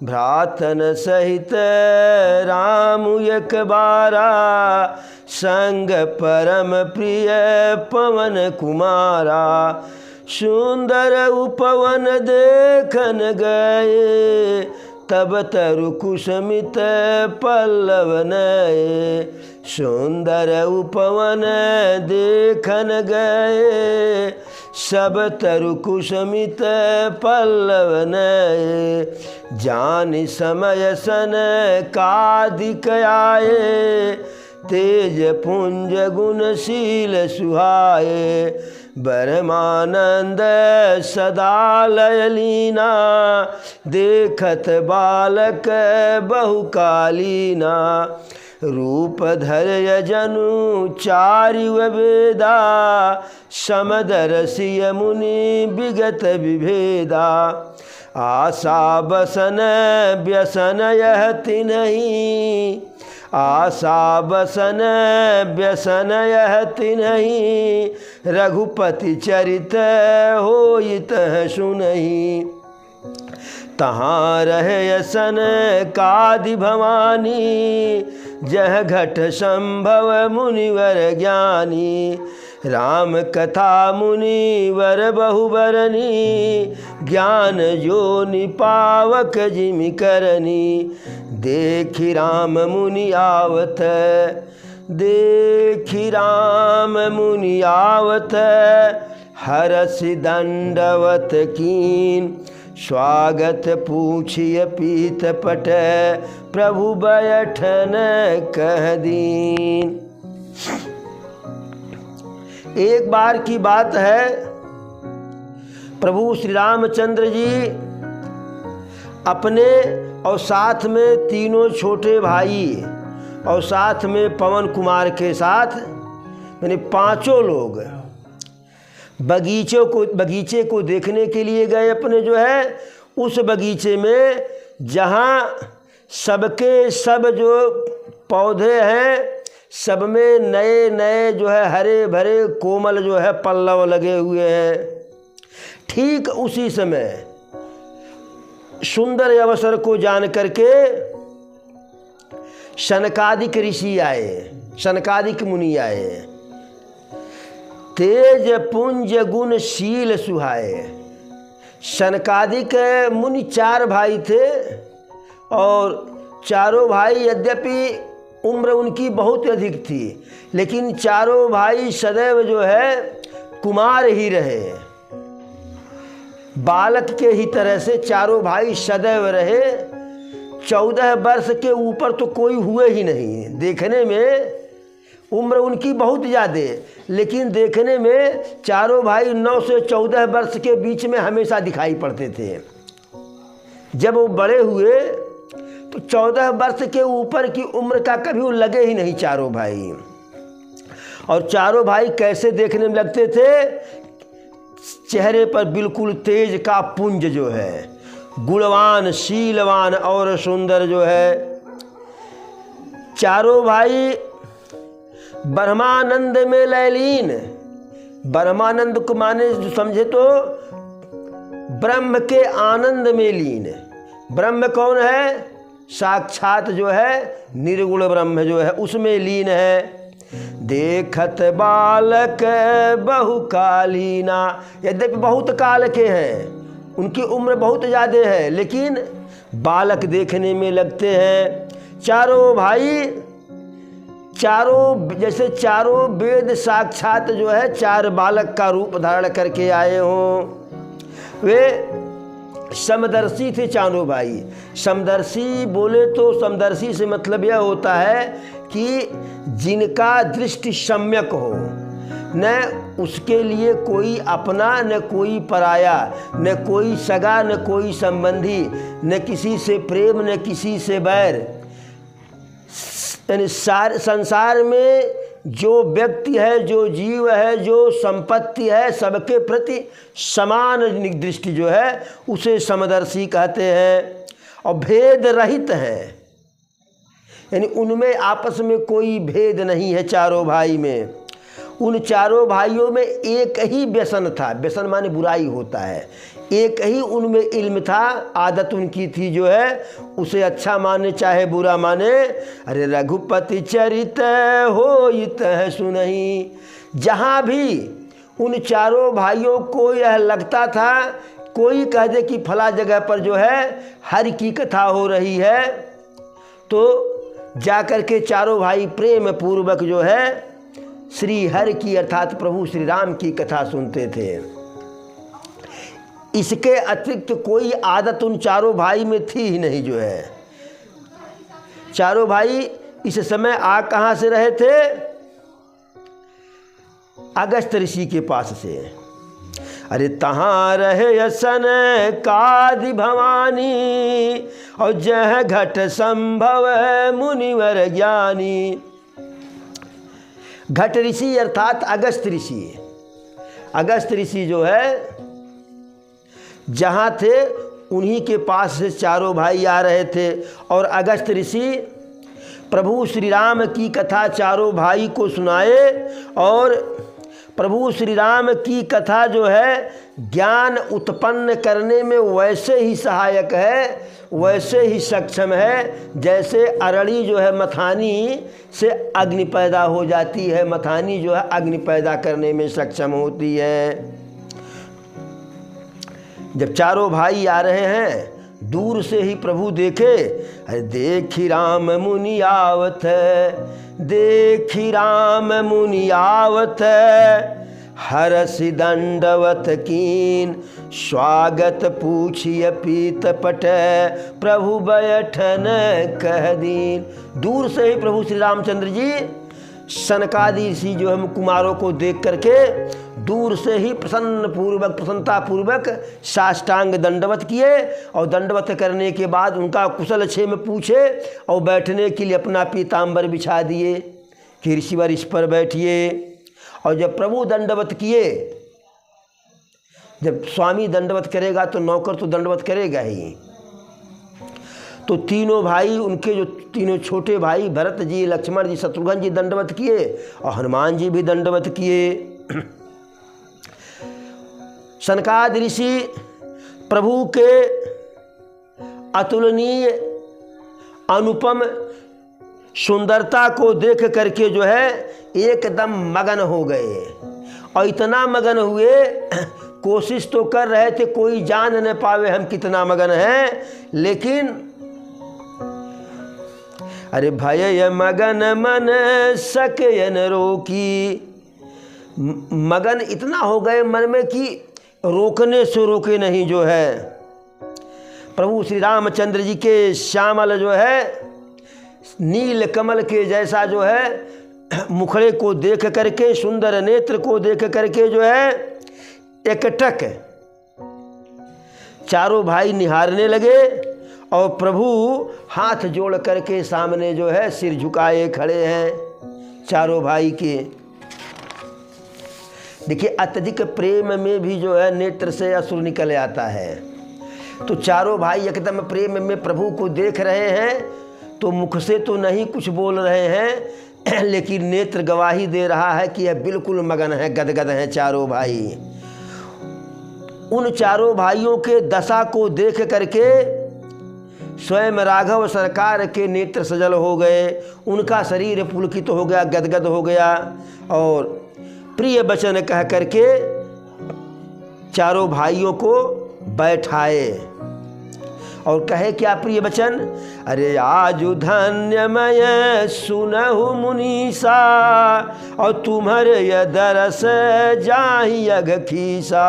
भ्रातन सहित राम एक बारा, संग परम प्रिय पवन कुमारा। सुंदर उपवन देखन गए, तब तरु कुसुमित पल्लव नए। सुंदर उपवन देखन गए, सब तरु कुसुमित पल्लव नए। जानि समय सन कादिक आए, तेज पुंज गुणशील सुहाए। ब्रह्मानंद सदा लय लीना, देखत बालक बहुकालीना। रूप धर जनु चारि वेदा, समदर्शी मुनि विगत विभेदा। आशा बसन व्यसन यह तिन्हि, आशा बसन व्यसन यह तिन्हि। रघुपति चरित होइत सुनहि, तहाँ रहे सन कादि भवानी। जह घट संभव मुनिवर ज्ञानी, राम कथा मुनिवर बहुबरनी। ज्ञान जो निपावक जिमि करनी, देखि राम मुनि आवत, देखि राम मुनि आवत। हरसि दंडवत कीन, स्वागत पूछिय पीत पट। प्रभु बैठन कह दीन। एक बार की बात है, प्रभु श्री रामचंद्र जी अपने और साथ में तीनों छोटे भाई और साथ में पवन कुमार के साथ, यानी पांचों लोग बगीचे को देखने के लिए गए। अपने जो है उस बगीचे में जहाँ सबके सब जो पौधे हैं, सब में नए नए जो है हरे भरे कोमल जो है पल्लव लगे हुए हैं। ठीक उसी समय सुंदर अवसर को जान करके शनकादिक ऋषि आए, शनकादिक मुनि आए। तेज पुंज गुणशील सुहाए। शनकादिक मुनि चार भाई थे और चारों भाई यद्यपि उम्र उनकी बहुत अधिक थी, लेकिन चारों भाई सदैव जो है कुमार ही रहे, बालक के ही तरह से चारों भाई सदैव रहे। 14 वर्ष के ऊपर तो कोई हुए ही नहीं। देखने में उम्र उनकी बहुत ज़्यादा, लेकिन देखने में चारों भाई 9 से 14 वर्ष के बीच में हमेशा दिखाई पड़ते थे। जब वो बड़े हुए तो 14 वर्ष के ऊपर की उम्र का कभी वो लगे ही नहीं चारों भाई। और चारों भाई कैसे देखने में लगते थे? चेहरे पर बिल्कुल तेज का पुंज जो है, गुणवान, शीलवान और सुंदर जो है। चारों भाई ब्रह्मानंद में लयलीन। ब्रह्मानंद को माने जो समझे तो ब्रह्म के आनंद में लीन। ब्रह्म कौन है? साक्षात जो है निर्गुण ब्रह्म जो है उसमें लीन है। देखत बालक बहुकालीना, यद्यपि बहुत काल के हैं, उनकी उम्र बहुत ज़्यादा है, लेकिन बालक देखने में लगते हैं। चारों भाई, चारों जैसे चारों वेद साक्षात जो है चार बालक का रूप धारण करके आए हों। वे समदर्शी थे चारों भाई। समदर्शी बोले तो समदर्शी से मतलब यह होता है कि जिनका दृष्टि सम्यक हो, न उसके लिए कोई अपना न कोई पराया, न कोई सगा न कोई संबंधी, न किसी से प्रेम न किसी से बैर। यानी संसार में जो व्यक्ति है, जो जीव है, जो संपत्ति है, सबके प्रति समान दृष्टि जो है उसे समदर्शी कहते हैं। और भेद रहित है, यानी उनमें आपस में कोई भेद नहीं है चारों भाई में। उन चारों भाइयों में एक ही व्यसन था। व्यसन माने बुराई होता है। एक ही उनमें इल्म था, आदत उनकी थी जो है उसे अच्छा माने चाहे बुरा माने। अरे रघुपति चरित होइत है सुनहि। जहाँ भी उन चारों भाइयों को यह लगता था कोई कह दे कि फला जगह पर जो है हरि की कथा हो रही है, तो जाकर के चारों भाई प्रेम पूर्वक जो है श्री हरि की अर्थात प्रभु श्री राम की कथा सुनते थे। इसके अतिरिक्त कोई आदत उन चारों भाई में थी ही नहीं जो है। चारों भाई इस समय आ कहाँ से रहे थे? अगस्त ऋषि के पास से। अरे तहाँ रहे सन कादि भवानी और जह घट संभव मुनिवर ज्ञानी। घट ऋषि अर्थात अगस्त ऋषि। अगस्त ऋषि जो है जहाँ थे उन्हीं के पास से चारों भाई आ रहे थे। और अगस्त ऋषि प्रभु श्री राम की कथा चारों भाई को सुनाए। और प्रभु श्री राम की कथा जो है ज्ञान उत्पन्न करने में वैसे ही सहायक है, वैसे ही सक्षम है जैसे अरड़ी जो है मथानी से अग्नि पैदा हो जाती है। मथानी जो है अग्नि पैदा करने में सक्षम होती है। जब चारों भाई आ रहे हैं दूर से ही प्रभु देखे, अरे देखी राम मुनि आवत है, देखी राम मुनि आवत है, हरसि दंडवत कीन, स्वागत पूछिय पीत पट, प्रभु बैठन कह दीन। दूर से ही प्रभु श्री रामचंद्र जी सनकादि ऋषि जो हम कुमारों को देख करके दूर से ही प्रसन्नता पूर्वक साष्टांग दंडवत किए। और दंडवत करने के बाद उनका कुशल क्षेम पूछे और बैठने के लिए अपना पीताम्बर बिछा दिए कि ऋषिवर इस पर बैठिए। और जब प्रभु दंडवत किए, जब स्वामी दंडवत करेगा तो नौकर तो दंडवत करेगा ही। तो तीनों भाई, उनके जो तीनों छोटे भाई भरत जी, लक्ष्मण जी, शत्रुघ्न जी दंडवत किए और हनुमान जी भी दंडवत किए। सनकादि ऋषि प्रभु के अतुलनीय अनुपम सुंदरता को देख करके जो है एकदम मगन हो गए। और इतना मगन हुए, कोशिश तो कर रहे थे कोई जान न पावे हम कितना मगन हैं, लेकिन अरे भय मगन मन सके न रोकी। मगन इतना हो गए मन में कि रोकने से रोके नहीं जो है। प्रभु श्री रामचंद्र जी के श्यामल जो है नील कमल के जैसा जो है मुखड़े को देख करके, सुंदर नेत्र को देख करके जो है एकटक चारों भाई निहारने लगे। और प्रभु हाथ जोड़ करके सामने जो है सिर झुकाए खड़े हैं चारों भाई के। देखिए अत्यधिक प्रेम में भी जो है नेत्र से असुर निकल आता है। तो चारों भाई एकदम प्रेम में प्रभु को देख रहे हैं, तो मुख से तो नहीं कुछ बोल रहे हैं लेकिन नेत्र गवाही दे रहा है कि यह बिल्कुल मगन है, गदगद हैं चारों भाई। उन चारों भाइयों के दशा को देख करके स्वयं राघव सरकार के नेत्र सजल हो गए, उनका शरीर पुलकित हो गया, गदगद हो गया। और प्रिय वचन कह करके चारों भाइयों को बैठाए और कहे क्या प्रिय वचन? अरे आजु धन्यमय सुनहु मुनीसा और तुम्हारे यह दरस जाहि अघ खीसा।